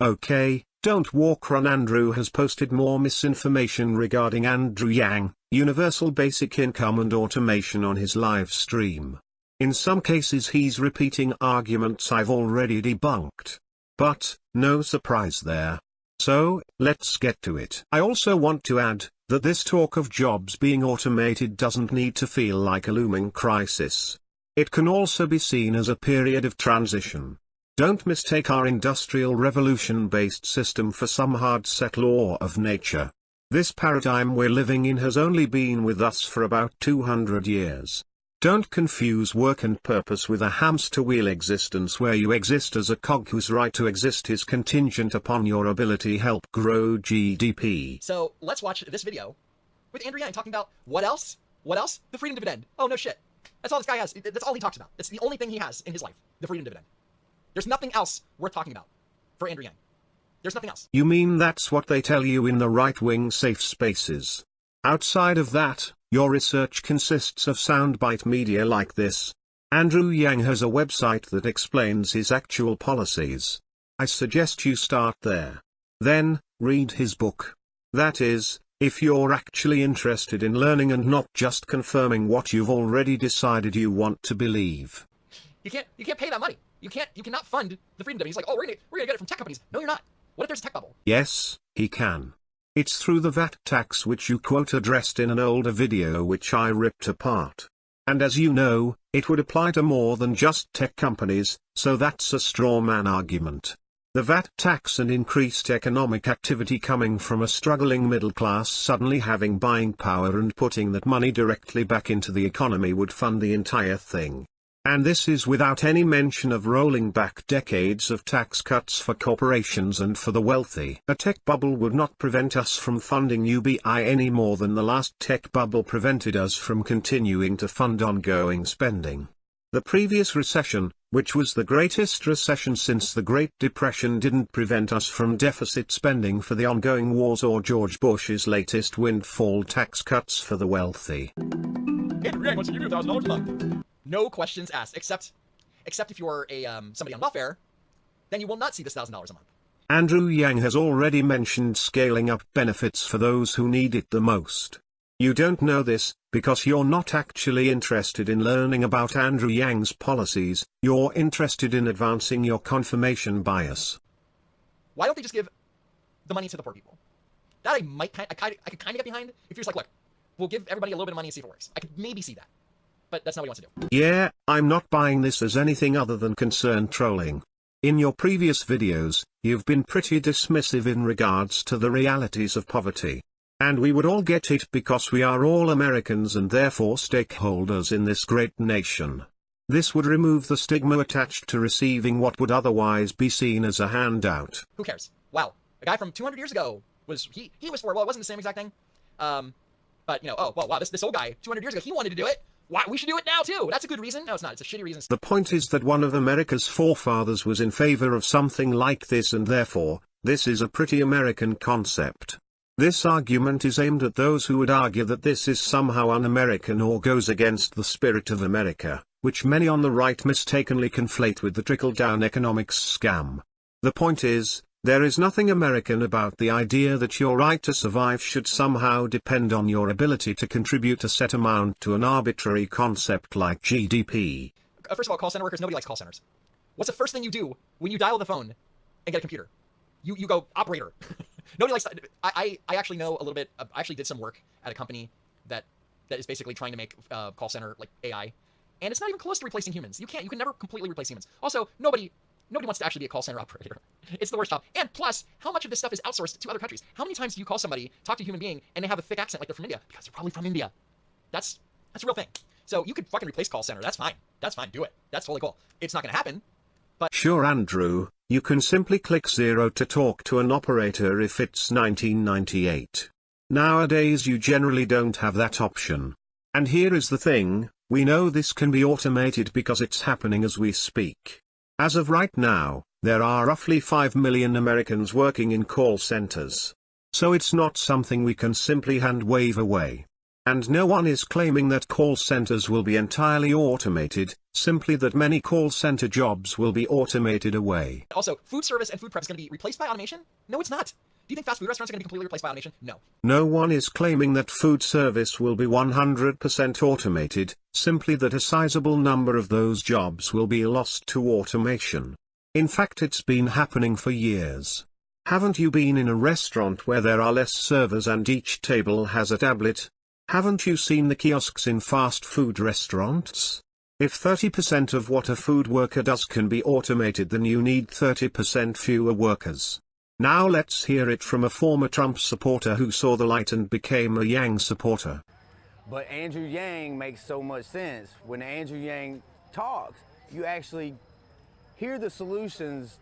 Okay, don't walk run. Andrew has posted more misinformation regarding Andrew Yang, universal basic income and automation on his live stream. In some cases he's repeating arguments I've already debunked. But, no surprise there. So, let's get to it. I also want to add, that this talk of jobs being automated doesn't need to feel like a looming crisis. It can also be seen as a period of transition. Don't mistake our industrial revolution-based system for some hard-set law of nature. This paradigm we're living in has only been with us for about 200 years. Don't confuse work and purpose with a hamster wheel existence where you exist as a cog whose right to exist is contingent upon your ability to help grow GDP. So let's watch this video with Andrew Yang talking about what else? What else? The freedom dividend. Oh, no shit. That's all this guy has. That's all he talks about. It's the only thing he has in his life, the freedom dividend. There's nothing else worth talking about for Andrew Yang. There's nothing else. You mean that's what they tell you in the right-wing safe spaces? Outside of that, your research consists of soundbite media like this. Andrew Yang has a website that explains his actual policies. I suggest you start there. Then, read his book. That is, if you're actually interested in learning and not just confirming what you've already decided you want to believe. You can't pay that money. You cannot fund the freedom dividend. He's like, oh, we're gonna get it from tech companies. No, you're not. What if there's a tech bubble? Yes, he can. It's through the VAT tax which you quote addressed in an older video which I ripped apart. And as you know, it would apply to more than just tech companies, so that's a straw man argument. The VAT tax and increased economic activity coming from a struggling middle class suddenly having buying power and putting that money directly back into the economy would fund the entire thing. And this is without any mention of rolling back decades of tax cuts for corporations and for the wealthy. A tech bubble would not prevent us from funding UBI any more than the last tech bubble prevented us from continuing to fund ongoing spending. The previous recession, which was the greatest recession since the Great Depression, didn't prevent us from deficit spending for the ongoing wars or George Bush's latest windfall tax cuts for the wealthy. Andrew Yang wants to give you $1,000 a month. No questions asked, except if you're a somebody on welfare, then you will not see this $1,000 a month. Andrew Yang has already mentioned scaling up benefits for those who need it the most. You don't know this, because you're not actually interested in learning about Andrew Yang's policies, you're interested in advancing your confirmation bias. Why don't they just give the money to the poor people? That I could kind of get behind if you're just like, look, we'll give everybody a little bit of money and see if it works. I could maybe see that. But that's not what he wants to do. Yeah, I'm not buying this as anything other than concerned trolling. In your previous videos, you've been pretty dismissive in regards to the realities of poverty. And we would all get it because we are all Americans and therefore stakeholders in this great nation. This would remove the stigma attached to receiving what would otherwise be seen as a handout. Who cares? Wow, a guy from 200 years ago was he was for, well, it wasn't the same exact thing. But you know, oh well, wow, this old guy 200 years ago, he wanted to do it. Why, we should do it now too. That's a good reason. No, it's not. It's a shitty reason. The point is that one of America's forefathers was in favor of something like this, and therefore, this is a pretty American concept. This argument is aimed at those who would argue that this is somehow un-American or goes against the spirit of America, which many on the right mistakenly conflate with the trickle-down economics scam. The point is, there is nothing American about the idea that your right to survive should somehow depend on your ability to contribute a set amount to an arbitrary concept like GDP. First of all, call center workers, nobody likes call centers. What's the first thing you do when you dial the phone and get a computer? You go, operator. Nobody likes that. I actually know a little bit. I actually did some work at a company that is basically trying to make call center like AI. And it's not even close to replacing humans. You can never completely replace humans. Also, nobody wants to actually be a call center operator. It's the worst job. And plus, how much of this stuff is outsourced to other countries? How many times do you call somebody, talk to a human being, and they have a thick accent like they're from India? Because they're probably from India. That's a real thing. So you could fucking replace call center. That's fine. That's fine. Do it. That's totally cool. It's not going to happen. But sure, Andrew, you can simply click 0 to talk to an operator if it's 1998. Nowadays you generally don't have that option. And here is the thing, we know this can be automated because it's happening as we speak. As of right now, there are roughly 5 million Americans working in call centers. So it's not something we can simply hand wave away. And no one is claiming that call centers will be entirely automated, simply that many call center jobs will be automated away. Also, food service and food prep is going to be replaced by automation? No, it's not. Do you think fast food restaurants are going to be completely replaced by automation? No. No one is claiming that food service will be 100% automated, simply that a sizable number of those jobs will be lost to automation. In fact, it's been happening for years. Haven't you been in a restaurant where there are less servers and each table has a tablet? Haven't you seen the kiosks in fast food restaurants? If 30% of what a food worker does can be automated, then you need 30% fewer workers. Now let's hear it from a former Trump supporter who saw the light and became a Yang supporter. But Andrew Yang makes so much sense. When Andrew Yang talks, you actually hear the solutions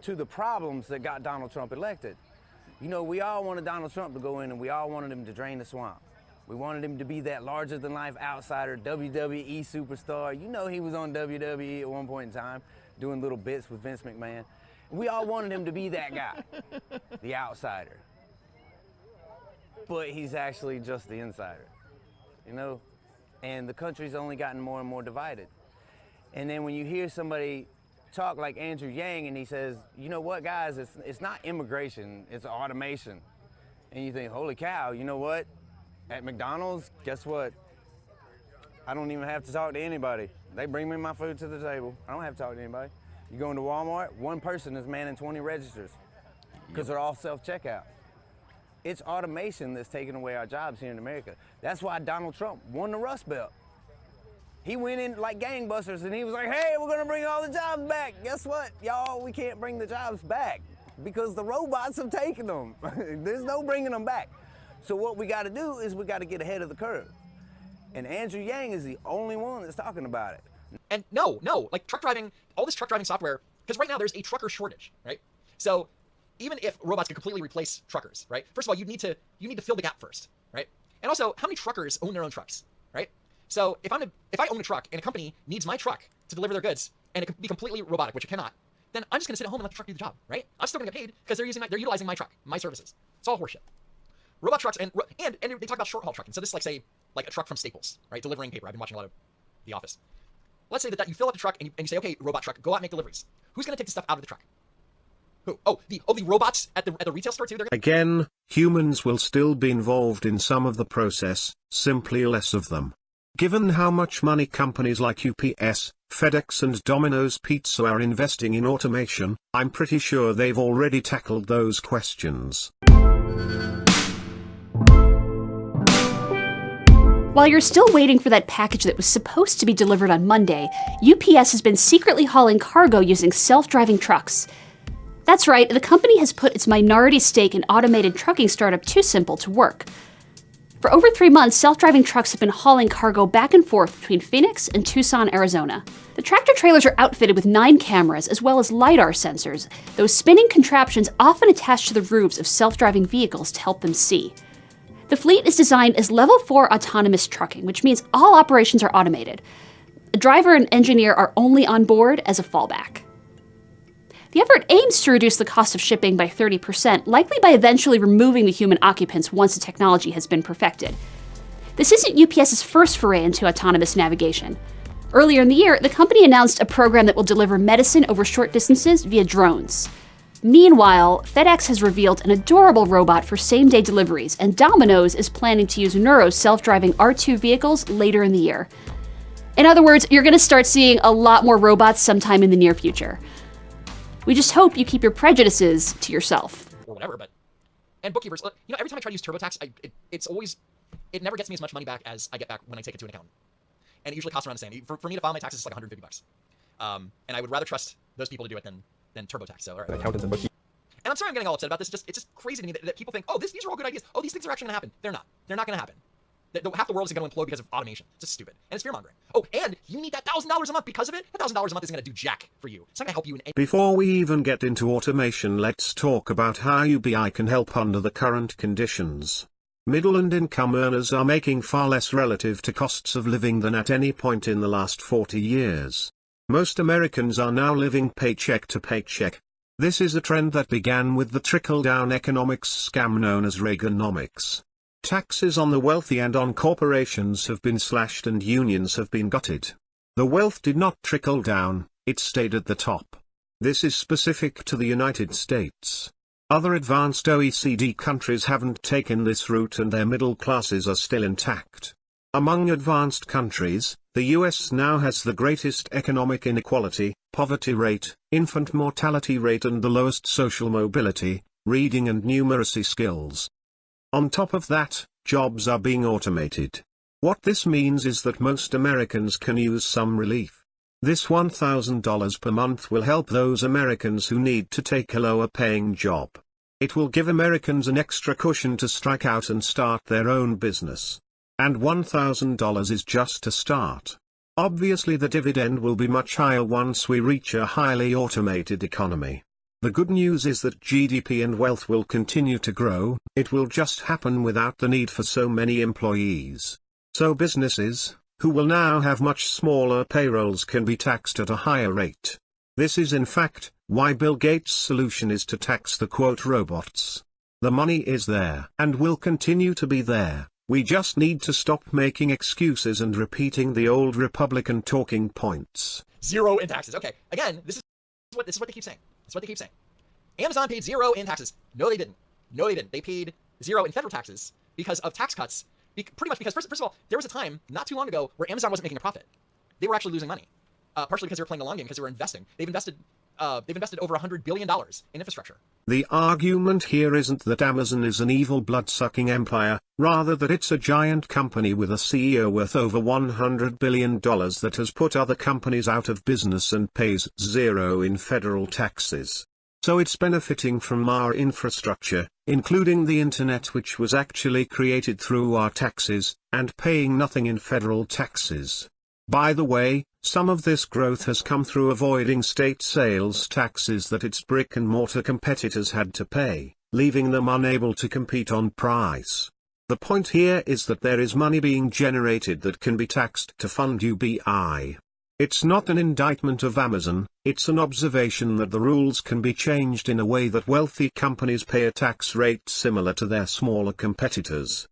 to the problems that got Donald Trump elected. You know, we all wanted Donald Trump to go in and we all wanted him to drain the swamp. We wanted him to be that larger-than-life outsider, WWE superstar. You know he was on WWE at one point in time, doing little bits with Vince McMahon. We all wanted him to be that guy, the outsider. But he's actually just the insider, you know? And the country's only gotten more and more divided. And then when you hear somebody talk like Andrew Yang and he says, you know what, guys, it's not immigration, it's automation. And you think, holy cow, you know what? At McDonald's, guess what? I don't even have to talk to anybody. They bring me my food to the table. I don't have to talk to anybody. You go into Walmart, one person is manning 20 registers because they're all self-checkout. It's automation that's taking away our jobs here in America. That's why Donald Trump won the Rust Belt. He went in like gangbusters and he was like, hey, we're gonna bring all the jobs back. Guess what, y'all? We can't bring the jobs back because the robots have taken them. There's no bringing them back. So what we gotta do is we gotta get ahead of the curve. And Andrew Yang is the only one that's talking about it. And no, like truck driving, all this truck driving software, because right now there's a trucker shortage, right? So even if robots could completely replace truckers, right? First of all, you need to fill the gap first, right? And also, how many truckers own their own trucks, right? So if I own a truck and a company needs my truck to deliver their goods and it can be completely robotic, which it cannot, then I'm just gonna sit at home and let the truck do the job, right? I'm still gonna get paid because they're utilizing my truck, my services. It's all horseshit. Robot trucks and they talk about short haul trucking. So this is like a truck from Staples, right? Delivering paper. I've been watching a lot of The Office. Let's say that you fill up the truck and you say, okay, robot truck, go out and make deliveries. Who's going to take the stuff out of the truck? Who? Oh, the robots at the retail store too? Again, humans will still be involved in some of the process, simply less of them. Given how much money companies like UPS, FedEx and Domino's Pizza are investing in automation, I'm pretty sure they've already tackled those questions. While you're still waiting for that package that was supposed to be delivered on Monday, UPS has been secretly hauling cargo using self-driving trucks. That's right, the company has put its minority stake in automated trucking startup TuSimple to work. For over 3 months, self-driving trucks have been hauling cargo back and forth between Phoenix and Tucson, Arizona. The tractor-trailers are outfitted with 9 cameras as well as LiDAR sensors, those spinning contraptions often attached to the roofs of self-driving vehicles to help them see. The fleet is designed as level 4 autonomous trucking, which means all operations are automated. A driver and engineer are only on board as a fallback. The effort aims to reduce the cost of shipping by 30%, likely by eventually removing the human occupants once the technology has been perfected. This isn't UPS's first foray into autonomous navigation. Earlier in the year, the company announced a program that will deliver medicine over short distances via drones. Meanwhile, FedEx has revealed an adorable robot for same-day deliveries, and Domino's is planning to use Neuro's self-driving R2 vehicles later in the year. In other words, you're going to start seeing a lot more robots sometime in the near future. We just hope you keep your prejudices to yourself. Or whatever, and bookkeepers, every time I try to use TurboTax, it never gets me as much money back as I get back when I take it to an accountant. And it usually costs around the same. For me to file my taxes, it's like $150. And I would rather trust those people to do it than TurboTax. So, all right. Accountants and bookkeepers. And I'm sorry I'm getting all upset about this. It's just crazy to me that people think, oh, these are all good ideas. Oh, these things are actually going to happen. They're not. They're not going to happen. Half the world is going to implode because of automation. It's just stupid. And it's fear-mongering. Oh, and you need that $1,000 a month because of it? That $1,000 a month isn't going to do jack for you. It's not going to help you in any... Before we even get into automation, let's talk about how UBI can help under the current conditions. Middle and income earners are making far less relative to costs of living than at any point in the last 40 years. Most Americans are now living paycheck to paycheck. This is a trend that began with the trickle-down economics scam known as Reaganomics. Taxes on the wealthy and on corporations have been slashed and unions have been gutted. The wealth did not trickle down, it stayed at the top. This is specific to the United States. Other advanced OECD countries haven't taken this route and their middle classes are still intact. Among advanced countries, the US now has the greatest economic inequality, poverty rate, infant mortality rate and the lowest social mobility, reading and numeracy skills. On top of that, jobs are being automated. What this means is that most Americans can use some relief. This $1,000 per month will help those Americans who need to take a lower-paying job. It will give Americans an extra cushion to strike out and start their own business. And $1,000 is just a start. Obviously the dividend will be much higher once we reach a highly automated economy. The good news is that GDP and wealth will continue to grow, it will just happen without the need for so many employees. So businesses, who will now have much smaller payrolls, can be taxed at a higher rate. This is in fact why Bill Gates' solution is to tax the robots. The money is there and will continue to be there. We just need to stop making excuses and repeating the old Republican talking points. Zero in taxes. Okay, again, this is what they keep saying. That's what they keep saying. Amazon paid zero in taxes. No, they didn't. No, they didn't. They paid zero in federal taxes because of tax cuts. Pretty much because, first of all, there was a time not too long ago where Amazon wasn't making a profit. They were actually losing money, partially because they were playing the long game, because they were investing. They've invested over $100 billion in infrastructure. The argument here isn't that Amazon is an evil blood-sucking empire, rather that it's a giant company with a CEO worth over $100 billion that has put other companies out of business and pays zero in federal taxes. So it's benefiting from our infrastructure, including the internet, which was actually created through our taxes, and paying nothing in federal taxes. By the way, some of this growth has come through avoiding state sales taxes that its brick-and-mortar competitors had to pay, leaving them unable to compete on price. The point here is that there is money being generated that can be taxed to fund UBI. It's not an indictment of Amazon, it's an observation that the rules can be changed in a way that wealthy companies pay a tax rate similar to their smaller competitors.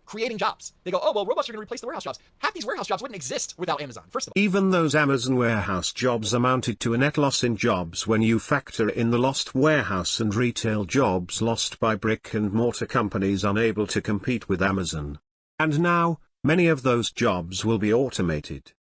Creating jobs. They go, oh, well, robots are going to replace the warehouse jobs. Half these warehouse jobs wouldn't exist without Amazon, first of all. Even those Amazon warehouse jobs amounted to a net loss in jobs when you factor in the lost warehouse and retail jobs lost by brick-and-mortar companies unable to compete with Amazon. And now, many of those jobs will be automated.